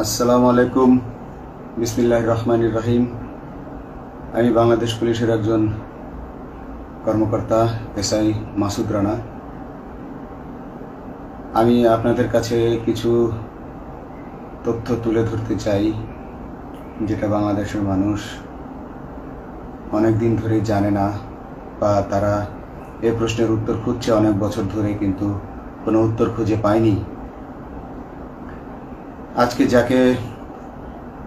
আসসালামু আলাইকুম। বিসমিল্লাহির রহমানির রহিম। আমি বাংলাদেশ পুলিশের একজন কর্মকর্তা এসআই মাসুদ রানা। আমি আপনাদের কাছে কিছু তথ্য তুলে ধরতে চাই, যেটা বাংলাদেশের মানুষ অনেক দিন ধরেই জানে না, বা তারা এই প্রশ্নের উত্তর খুঁজছে অনেক বছর ধরে, কিন্তু কোনো উত্তর খুঁজে পায়নি। আজকে যাকে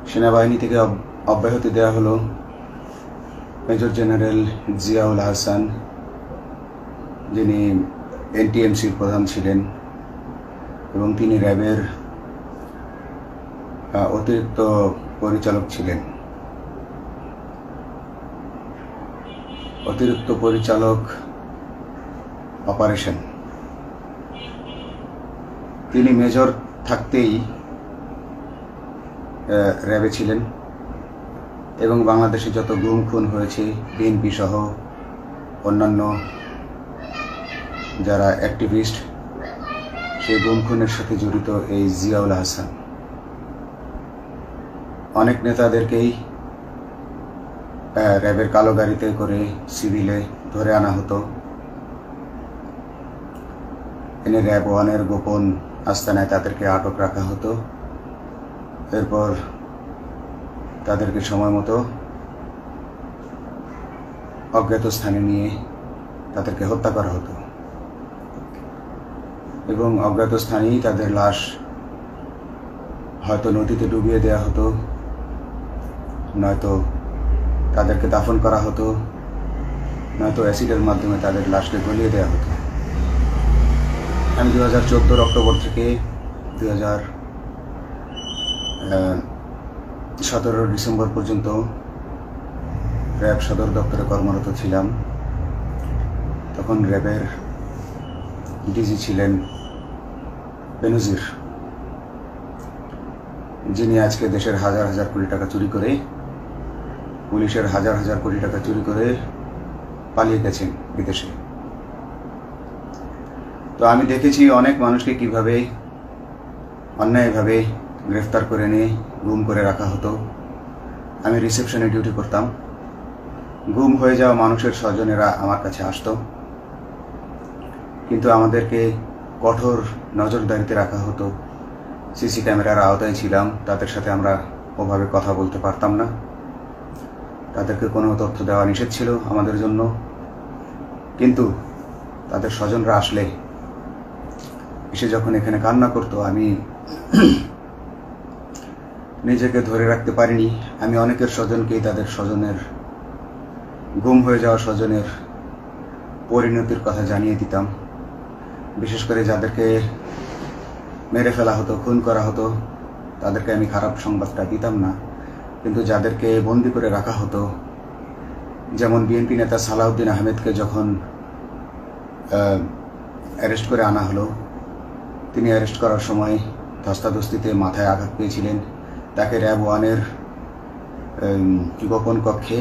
সেনাবাহিনী থেকে অব্যাহতি দেওয়া হলো, মেজর জেনারেল জিয়াউল হাসান, যিনি এনটিএমসির প্রধান ছিলেন এবং তিনি র্যাবের অতিরিক্ত পরিচালক ছিলেন। অতিরিক্ত পরিচালক অপারেশন। তিনি মেজর থাকতেই র্যাবে ছিলেন এবং বাংলাদেশে যত গুম খুন হয়েছে, বিএনপি সহ অন্যান্য যারা অ্যাক্টিভিস্ট, সেই গুম খুনের সাথে জড়িত এই জিয়াউল হাসান। অনেক নেতাদেরকেই র্যাবের কালো গাড়িতে করে সিভিলে ধরে আনা হতো, এনে র্যাব 1-এর গোপন আস্তানায় তাদেরকে আটক রাখা হতো। এরপর তাদেরকে সময় মতো অজ্ঞাত স্থানে নিয়ে তাদেরকে হত্যা করা হতো এবং অজ্ঞাত স্থানেই তাদের লাশ হয়তো নদীতে ডুবিয়ে দেওয়া হতো, নয়তো তাদেরকে দাফন করা হতো, নয়তো অ্যাসিডের মাধ্যমে তাদের লাশকে গলিয়ে দেওয়া হতো। আমি 2014 অক্টোবর থেকে 2017 ডিসেম্বর পর্যন্ত র্যাব সদর দপ্তরে কর্মরত ছিলাম। তখন র্যাবের ডিজি ছিলেন বেনজির, যিনি আজকে দেশের হাজার হাজার কোটি টাকা চুরি করে, পুলিশের হাজার হাজার কোটি টাকা চুরি করে পালিয়ে গেছেন বিদেশে। তো আমি দেখেছি অনেক মানুষকে কিভাবে অন্যায়ভাবে গ্রেফতার করে নিয়ে গুম করে রাখা হতো। আমি রিসেপশনে ডিউটি করতাম। গুম হয়ে যাওয়া মানুষের স্বজনেরা আমার কাছে আসতো, কিন্তু আমাদেরকে কঠোর নজরদারিতে রাখা হতো। সিসি ক্যামেরার আওতায় ছিলাম, তাদের সাথে আমরা ওভাবে কথা বলতে পারতাম না। তাদেরকে কোনো তথ্য দেওয়া নিষেধ ছিল আমাদের জন্য। কিন্তু তাদের স্বজনরা আসলে এসে যখন এখানে কান্না করতো, আমি নিজেকে ধরে রাখতে পারিনি। আমি অনেকের স্বজনকেই তাদের স্বজনের, গুম হয়ে যাওয়া স্বজনের পরিণতির কথা জানিয়ে দিতাম। বিশেষ করে যাদেরকে মেরে ফেলা হতো, খুন করা হতো, তাদেরকে আমি খারাপ সংবাদটা দিতাম না। কিন্তু যাদেরকে বন্দি করে রাখা হতো, যেমন বিএনপি নেতা সালাউদ্দিন আহমেদকে যখন অ্যারেস্ট করে আনা হলো, তিনি অ্যারেস্ট করার সময় ধস্তাধস্তিতে মাথায় আঘাত পেয়েছিলেন। তাকে র্যাব 1-এর গোপন কক্ষে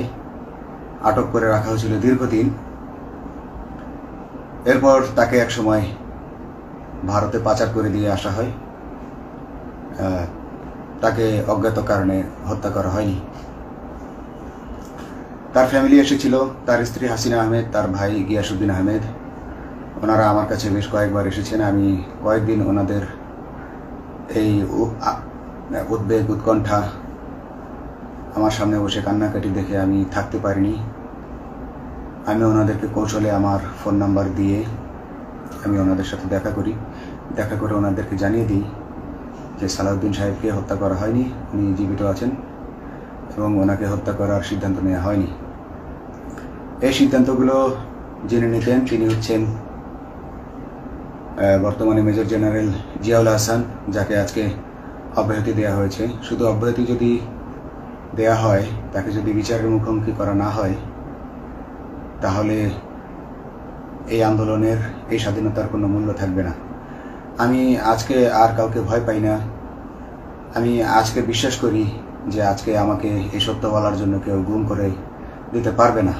আটক করে রাখা হয়েছিল দীর্ঘদিন। এরপর তাকে এক সময় ভারতে পাচার করে দিয়ে আসা হয়। তাকে অজ্ঞাত কারণে হত্যা করা হয়নি। তার ফ্যামিলি এসেছিল, তার স্ত্রী হাসিনা আহমেদ, তার ভাই গিয়াসউদ্দিন আহমেদ। ওনারা আমার কাছে বেশ কয়েকবার এসেছেন। আমি কয়েকদিন ওনাদের এই উদ্বেগ, উৎকণ্ঠা, আমার সামনে বসে কান্নাকাটি দেখে আমি থাকতে পারিনি। আমি ওনাদেরকে কৌশলে আমার ফোন নাম্বার দিয়ে আমি ওনাদের সাথে দেখা করে ওনাদেরকে জানিয়ে দিই যে সালাউদ্দিন সাহেবকে হত্যা করা হয়নি, উনি জীবিত আছেন এবং ওনাকে হত্যা করার সিদ্ধান্ত নেওয়া হয়নি। এই সিদ্ধান্তগুলো জেনে নিতেন তিনি হচ্ছেন বর্তমানে মেজর জেনারেল জিয়াউল হাসান, যাকে আজকে অব্যাহতি দেওয়া হয়েছে। শুধু অব্যাহতি যদি দেয়া হয়, তাকে যদি বিচারের মুখোমুখি করা না হয়, তাহলে এই আন্দোলনের, এই স্বাধীনতার কোনো মূল্য থাকবে না। আমি আজকে আর কাউকে ভয় পাই না। আমি আজকে বিশ্বাস করি যে আজকে আমাকে এই সত্য বলার জন্য কেউ গুম করে দিতে পারবে না,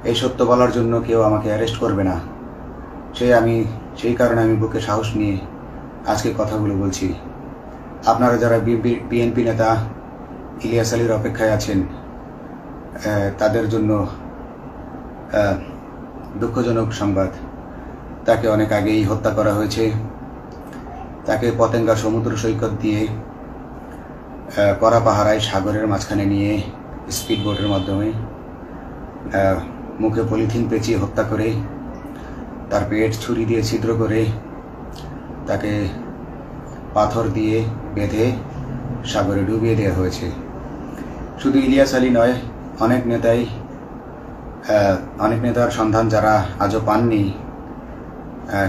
এই সত্য বলার জন্য কেউ আমাকে অ্যারেস্ট করবে না। সেই কারণে আমি বুকে সাহস নিয়ে আজকে কথাগুলো বলছি। আপনারা যারা বিএনপি নেতা ইলিয়াস আলীর অপেক্ষায় আছেন, তাদের জন্য দুঃখজনক সংবাদ। তাকে অনেক আগেই হত্যা করা হয়েছে। তাকে পতেঙ্গা সমুদ্র সৈকত দিয়ে কড়া পাহারায় সাগরের মাঝখানে নিয়ে স্পিডবোটের মাধ্যমে মুখে পলিথিন পেঁচিয়ে হত্যা করে, তার পেট ছুরি দিয়ে ছিদ্র করে, তাকে পাথর দিয়ে বেঁধে সাগরে ডুবিয়ে দেওয়া হয়েছে। শুধু ইলিয়াস আলী নয়, অনেক নেতার সন্ধান যারা আজও পাননি।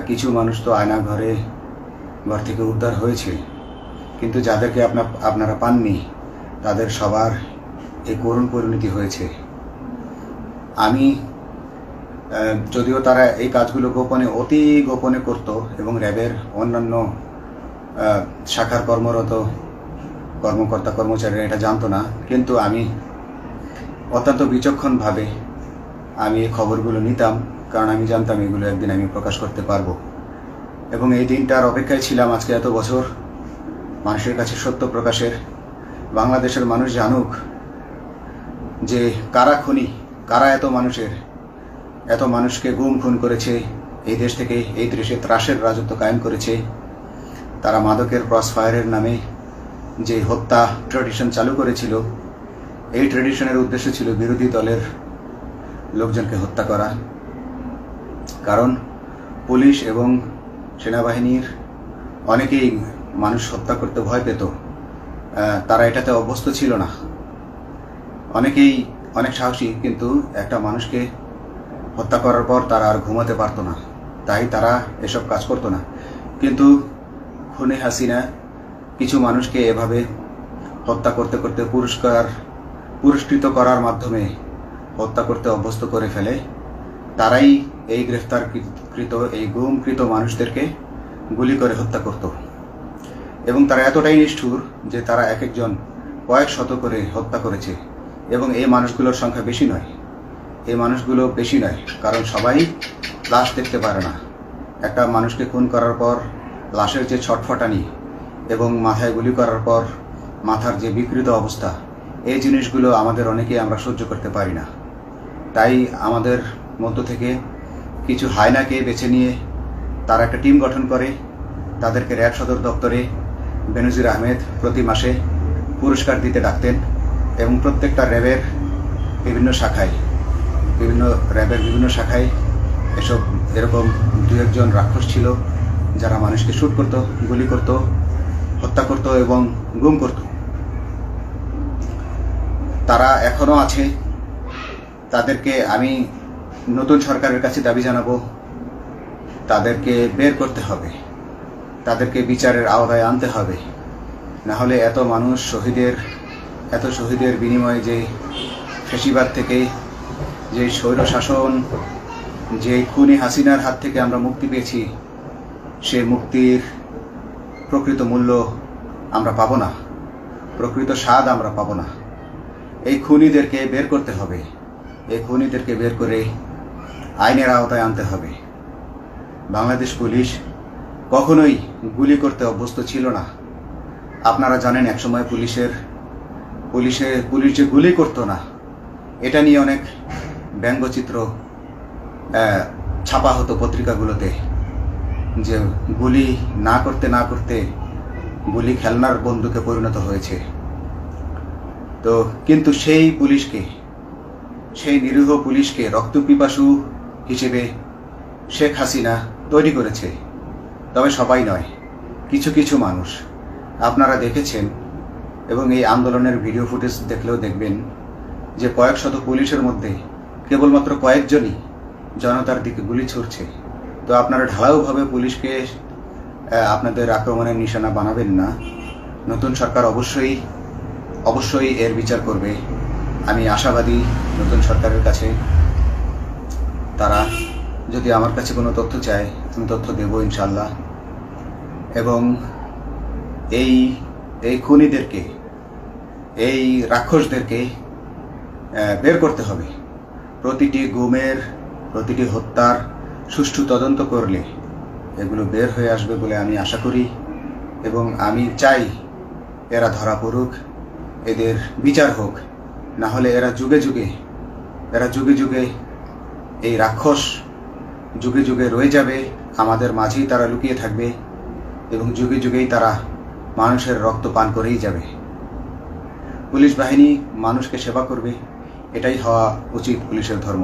কিছু মানুষ তো আয়না ঘর থেকে উদ্ধার হয়েছে, কিন্তু যাদেরকে আপনারা পাননি তাদের সবার এই করুণ পরিণতি হয়েছে। আমি যদিও তারা এই কাজগুলো গোপনে, অতি গোপনে করত এবং র্যাবের অন্যান্য শাখার কর্মরত কর্মকর্তা কর্মচারীরা এটা জানতো না, কিন্তু আমি অত্যন্ত বিচক্ষণভাবে আমি এই খবরগুলো নিতাম, কারণ আমি জানতাম এগুলো একদিন আমি প্রকাশ করতে পারবো। এবং এই দিনটার অপেক্ষায় ছিলাম আজকে এত বছর, মানুষের কাছে সত্য প্রকাশের। বাংলাদেশের মানুষ জানুক যে কারা খুনি, কারা এত মানুষকে গুম খুন করেছে, এই দেশ থেকে এই দেশে ত্রাসের রাজত্ব কায়েম করেছে। তারা মাদকের ক্রস ফায়ারের নামে যে হত্যা ট্র্যাডিশন চালু করেছিল, এই ট্র্যাডিশনের উদ্দেশ্য ছিল বিরোধী দলের লোকজনকে হত্যা করা। কারণ পুলিশ এবং সেনাবাহিনীর অনেকেই মানুষ হত্যা করতে ভয় পেত, তারা এটাতে অভ্যস্ত ছিল না। অনেকেই অনেক সাহসী, কিন্তু একটা মানুষকে হত্যা করার পর তারা আর ঘুমাতে পারতো না, তাই তারা এসব কাজ করতো না। কিন্তু খুনে হাসিনা কিছু মানুষকে এভাবে হত্যা করতে করতে পুরস্কৃত করার মাধ্যমে হত্যা করতে অভ্যস্ত করে ফেলে। তারাই এই গ্রেফতারকৃত, এই গুমকৃত মানুষদেরকে গুলি করে হত্যা করত। এবং তারা এতটাই নিষ্ঠুর যে তারা এক একজন কয়েক শত করে হত্যা করেছে। এবং এই মানুষগুলোর সংখ্যা বেশি নয়, কারণ সবাই লাশ দেখতে পারে না। একটা মানুষকে খুন করার পর লাশের যে ছটফটানি এবং মাথায় গুলি করার পর মাথার যে বিকৃত অবস্থা, এই জিনিসগুলো আমাদের অনেকেই আমরা সহ্য করতে পারি না। তাই আমাদের মধ্য থেকে কিছু হায়নাকে বেছে নিয়ে তারা একটা টিম গঠন করে। তাদেরকে র্যাব সদর দপ্তরে বেনজির আহমেদ প্রতি মাসে পুরস্কার দিতে ডাকতেন, এবং প্রত্যেকটা র্যাবের বিভিন্ন শাখায় এরকম দু একজন রাক্ষস ছিল যারা মানুষকে শ্যুট করত, গুলি করত, হত্যা করত এবং গুম করত। তারা এখনো আছে। তাদেরকে আমি নতুন সরকারের কাছে দাবি জানাবো, তাদেরকে বের করতে হবে, তাদেরকে বিচারের আওতায় আনতে হবে। না হলে এত শহীদের বিনিময়ে যে ফ্যাসিবাদ থেকে, যে স্বৈর শাসন, যে খুনি হাসিনার হাত থেকে আমরা মুক্তি পেয়েছি, সে মুক্তির প্রকৃত মূল্য আমরা পাবো না, প্রকৃত স্বাদ আমরা পাবো না। এই খুনিদেরকে বের করতে হবে, এই খুনিদেরকে বের করে আইনের আওতায় আনতে হবে। বাংলাদেশ পুলিশ কখনোই গুলি করতে অভ্যস্ত ছিল না। আপনারা জানেন একসময় পুলিশ যে গুলি করতো না, এটা নিয়ে অনেক ব্যঙ্গচিত্র ছাপা হতো পত্রিকাগুলোতে, যে গুলি না করতে গুলি খেলনার বন্দুকে পরিণত হয়েছে। তো কিন্তু সেই নিরীহ পুলিশকে রক্তপিপাসু হিসেবে শেখ হাসিনা তৈরি করেছে। তবে সবাই নয়, কিছু কিছু মানুষ আপনারা দেখেছেন, এবং এই আন্দোলনের ভিডিও ফুটেজ দেখলেও দেখবেন যে কয়েক শত পুলিশের মধ্যে কেবলমাত্র কয়েকজনই জনতার দিকে গুলি ছুড়ছে। তো আপনারা ঢালাওভাবে পুলিশকে আপনাদের আক্রমণের নিশানা বানাবেন না। নতুন সরকার অবশ্যই এর বিচার করবে। আমি আশাবাদী নতুন সরকারের কাছে। তারা যদি আমার কাছে কোনো তথ্য চায়, আমি তথ্য দেব ইনশাল্লাহ। এবং এই খুনিদেরকে, এই রাক্ষসদেরকে বের করতে হবে। প্রতিটি গুমের, প্রতিটি হত্যার সুষ্ঠু তদন্ত করলে এগুলো বের হয়ে আসবে বলে আমি আশা করি। এবং আমি চাই এরা ধরা পড়ুক, এদের বিচার হোক, না হলে এরা যুগে যুগে এই রাক্ষস যুগে যুগে রয়ে যাবে, আমাদের মাঝেই তারা লুকিয়ে থাকবে এবং যুগে যুগেই তারা মানুষের রক্ত পান করেই যাবে। পুলিশ বাহিনী মানুষকে সেবা করবে, এটাই হওয়া উচিত পুলিশের ধর্ম।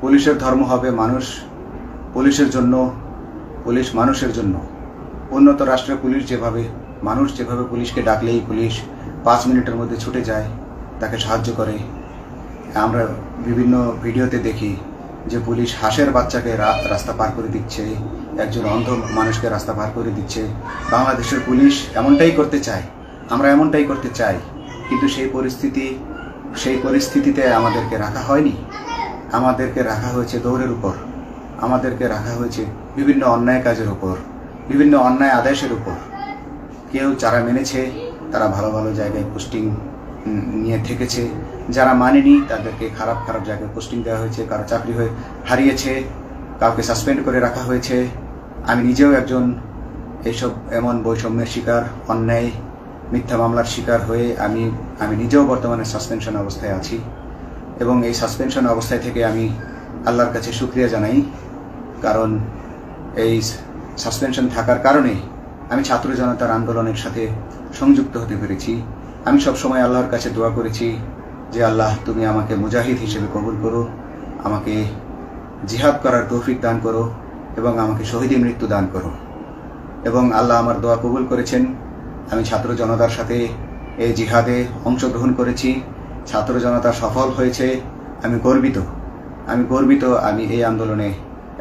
পুলিশের ধর্ম হবে মানুষ, পুলিশের জন্য, পুলিশ মানুষের জন্য। উন্নত রাষ্ট্রের পুলিশ যেভাবে, মানুষ যেভাবে পুলিশকে ডাকলেই পুলিশ 5 মিনিটের মধ্যে ছুটে যায়, তাকে সাহায্য করে। আমরা বিভিন্ন ভিডিওতে দেখি যে পুলিশ হাঁসের বাচ্চাকে রাস্তা পার করে দিচ্ছে, একজন অন্ধ মানুষকে রাস্তা পার করে দিচ্ছে। বাংলাদেশের পুলিশ এমনটাই করতে চায়, আমরা এমনটাই করতে চাই, কিন্তু সেই পরিস্থিতিতে আমাদেরকে রাখা হয়নি। আমাদেরকে রাখা হয়েছে দৌড়ের উপর, আমাদেরকে রাখা হয়েছে বিভিন্ন অন্যায় কাজের উপর, বিভিন্ন অন্যায় আদেশের উপর। কেউ যারা মেনেছে তারা ভালো ভালো জায়গায় পোস্টিং নিয়ে থেকেছে, যারা মানেনি তাদেরকে খারাপ খারাপ জায়গায় পোস্টিং দেওয়া হয়েছে, কারো চাকরি হয়ে হারিয়েছে, কাউকে সাসপেন্ড করে রাখা হয়েছে। আমি নিজেও একজন এইসব এমন বৈষম্যের শিকার, অন্যায় মিথ্যা মামলার শিকার হয়ে আমি নিজেও বর্তমানে সাসপেনশন অবস্থায় আছি এবং এই সাসপেনশন অবস্থায় থেকে আমি আল্লাহর কাছে শুকরিয়া জানাই, কারণ এই সাসপেনশন থাকার কারণে আমি ছাত্র জনতার আন্দোলনের সাথে সংযুক্ত হতে পেরেছি। আমি সবসময় আল্লাহর কাছে দোয়া করেছি যে আল্লাহ তুমি আমাকে মুজাহিদ হিসেবে কবুল করো, আমাকে জিহাদ করার তৌফিক দান করো এবং আমাকে শহীদী মৃত্যু দান করো। এবং আল্লাহ আমার দোয়া কবুল করেছেন। আমি ছাত্র জনতার সাথে এই জিহাদে অংশগ্রহণ করেছি, ছাত্র জনতা সফল হয়েছে। আমি গর্বিত আমি এই আন্দোলনে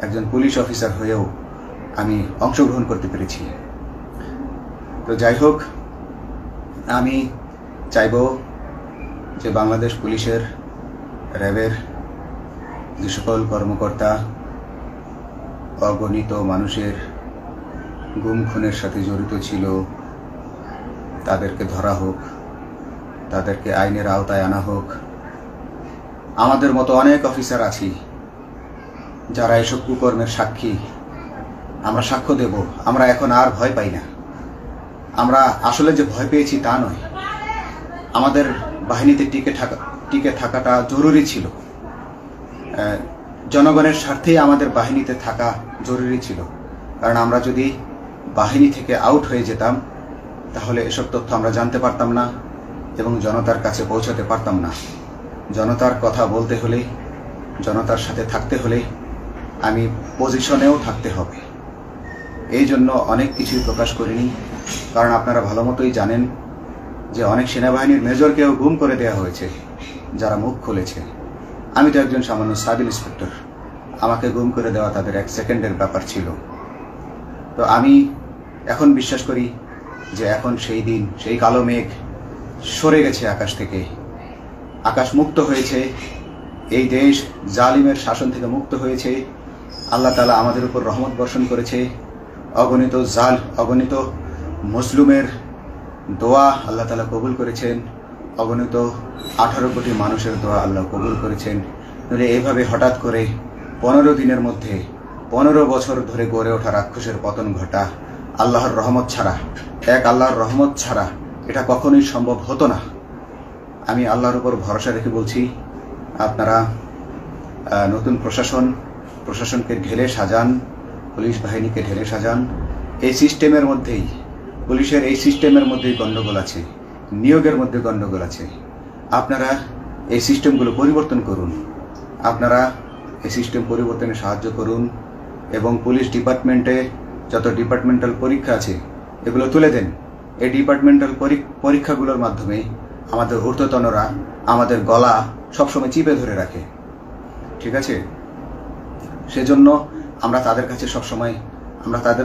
একজন পুলিশ অফিসার হয়েও আমি অংশগ্রহণ করতে পেরেছি। তো যাই হোক, আমি চাইব যে বাংলাদেশ পুলিশের, র্যাবের যে সকল কর্মকর্তা অগণিত মানুষের গুম খুনের সাথে জড়িত ছিল তাদেরকে ধরা হোক, তাদেরকে আইনের আওতায় আনা হোক। আমাদের মতো অনেক অফিসার আছি যারা এসব কুকর্মের সাক্ষী, আমরা সাক্ষ্য দেব। আমরা এখন আর ভয় পাই না। আমরা আসলে যে ভয় পেয়েছি তা নয়, আমাদের বাহিনীতে টিকে থাকাটা জরুরি ছিল। জনগণের স্বার্থেই আমাদের বাহিনীতে থাকা জরুরি ছিল, কারণ আমরা যদি বাহিনী থেকে আউট হয়ে যেতাম তাহলে এসব তথ্য আমরা জানতে পারতাম না এবং জনতার কাছে পৌঁছাতে পারতাম না। জনতার কথা বলতে হলে, জনতার সাথে থাকতে হলে আমি পজিশনেও থাকতে হবে। এই জন্য অনেক কিছুই প্রকাশ করিনি, কারণ আপনারা ভালো মতোই জানেন যে অনেক সেনাবাহিনীর মেজরকেও গুম করে দেওয়া হয়েছে যারা মুখ খুলেছে। আমি তো একজন সামান্য সাব ইন্সপেক্টর, আমাকে গুম করে দেওয়া তাদের 1 সেকেন্ডের ব্যাপার ছিল। তো আমি এখন বিশ্বাস করি যে এখন সেই দিন, সেই কালো মেঘ সরে গেছে আকাশ থেকে, আকাশ মুক্ত হয়েছে, এই দেশ জালিমের শাসন থেকে মুক্ত হয়েছে। আল্লাহ তাআলা আমাদের উপর রহমত বর্ষণ করেছে। অগণিত মুসলিমের দোয়া আল্লাহ তাআলা কবুল করেছেন, অগণিত 18 কোটি মানুষের দোয়া আল্লাহ কবুল করেছেন। নইলে এইভাবে হঠাৎ করে 15 দিনের মধ্যে 15 বছর ধরে গড়ে ওঠা রাক্ষসের পতন ঘটা আল্লাহর রহমত ছাড়া, আল্লাহর রহমত ছাড়া এটা কখনোই সম্ভব হতো না। আমি আল্লাহর উপর ভরসা রেখে বলছি, আপনারা নতুন প্রশাসনকে ঢেলে সাজান, পুলিশ বাহিনীকে ঢেলে সাজান। এই সিস্টেমের মধ্যেই, পুলিশের এই সিস্টেমের মধ্যেই গণ্ডগোল আছে, নিয়োগের মধ্যে গণ্ডগোল আছে। আপনারা এই সিস্টেমগুলো পরিবর্তন করুন, আপনারা এই সিস্টেম পরিবর্তনে সাহায্য করুন এবং পুলিশ ডিপার্টমেন্টে যত ডিপার্টমেন্টাল পরীক্ষা আছে এগুলো তুলে দেন। এই ডিপার্টমেন্টাল পরীক্ষাগুলোর মাধ্যমে আমাদের ঊর্ধ্বতনরা আমাদের গলা সবসময় চিপে ধরে রাখে, ঠিক আছে? সেজন্য আমরা তাদের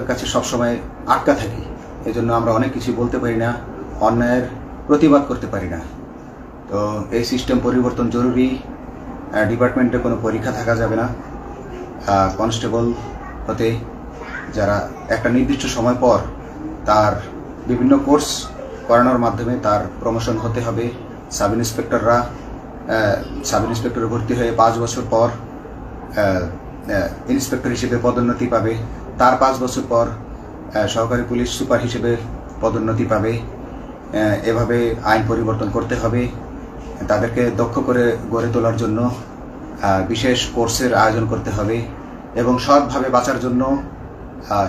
কাছে সবসময় আটকা থাকি। এজন্য আমরা অনেক কিছু বলতে পারি না, অন্যায়ের প্রতিবাদ করতে পারি না। তো এই সিস্টেম পরিবর্তন জরুরি। ডিপার্টমেন্টে কোনো পরীক্ষা থাকা যাবে না। কনস্টেবল হতে যারা একটা নির্দিষ্ট সময় পর তার বিভিন্ন কোর্স করানোর মাধ্যমে তার প্রমোশন হতে হবে। সাব ইন্সপেক্টরে ভর্তি হয়ে 5 বছর পর ইন্সপেক্টর হিসেবে পদোন্নতি পাবে, তার 5 বছর পর সহকারী পুলিশ সুপার হিসেবে পদোন্নতি পাবে। এভাবে আইন পরিবর্তন করতে হবে। তাদেরকে দক্ষ করে গড়ে তোলার জন্য বিশেষ কোর্সের আয়োজন করতে হবে এবং সৎভাবে বাঁচার জন্য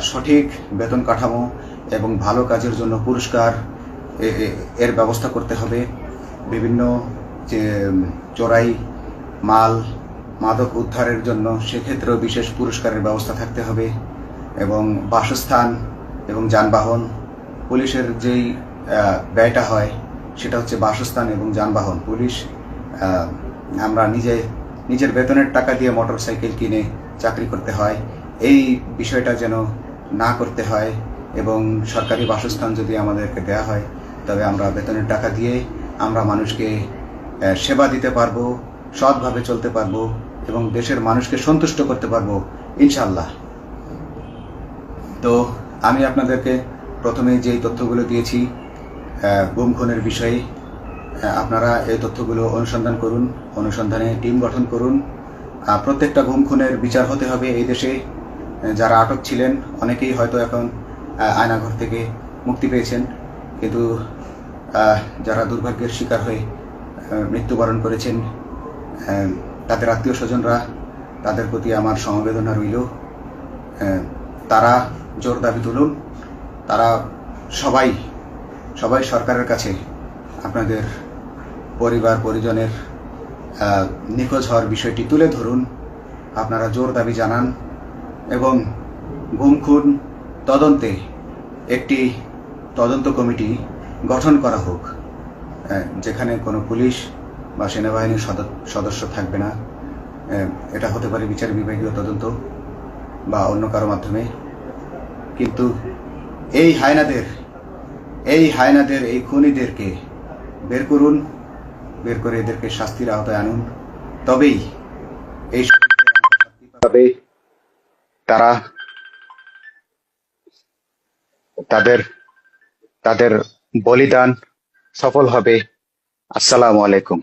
সঠিক বেতন কাঠামো এবং ভালো কাজের জন্য পুরস্কার এর ব্যবস্থা করতে হবে। বিভিন্ন যে চোরাই মাল মাদক উদ্ধারের জন্য সেক্ষেত্রেও বিশেষ পুরস্কারের ব্যবস্থা থাকতে হবে এবং বাসস্থান এবং যানবাহন, পুলিশের যেই ব্যয়টা হয় সেটা হচ্ছে বাসস্থান এবং যানবাহন। পুলিশ আমরা নিজের বেতনের টাকা দিয়ে মোটরসাইকেল কিনে চাকরি করতে হয়, এই বিষয়টা যেন না করতে হয় এবং সরকারি বাসস্থান যদি আমাদেরকে দেয়া হয় তবে আমরা বেতনের টাকা দিয়ে আমরা মানুষকে সেবা দিতে পারবো, সৎভাবে চলতে পারবো এবং দেশের মানুষকে সন্তুষ্ট করতে পারবো ইনশাল্লাহ। তো আমি আপনাদেরকে প্রথমে যেই তথ্যগুলো দিয়েছি গুম খুনের বিষয়ে, আপনারা এই তথ্যগুলো অনুসন্ধান করুন, অনুসন্ধানে টিম গঠন করুন। প্রত্যেকটা গুম খুনের বিচার হতে হবে এই দেশে। যারা আটক ছিলেন অনেকেই হয়তো এখন আয়নাঘর থেকে মুক্তি পেয়েছেন, কিন্তু যারা দুর্ভাগ্যের শিকার হয়ে মৃত্যুবরণ করেছেন তাদের আত্মীয় স্বজনরা, তাদের প্রতি আমার সমবেদনা রইল। তারা জোর দাবি তুলুন, তারা সবাই সরকারের কাছে আপনাদের পরিবার পরিজনের নিখোঁজ হওয়ার বিষয়টি তুলে ধরুন, আপনারা জোর দাবি জানান এবং গুম খুন তদন্তে একটি তদন্ত কমিটি গঠন করা হোক, যেখানে কোনো পুলিশ বা সেনাবাহিনীর সদস্য থাকবে না। এটা হতে পারে বিচার বিভাগীয় তদন্ত বা অন্য কারো মাধ্যমে, কিন্তু এই হায়নাদের এই খুনিদেরকে বের করুন, বের করে এদেরকে শাস্তির আওতায় আনুন, তবেই এই তারা তাদের বলিদান সফল হবে। আসসালামু আলাইকুম।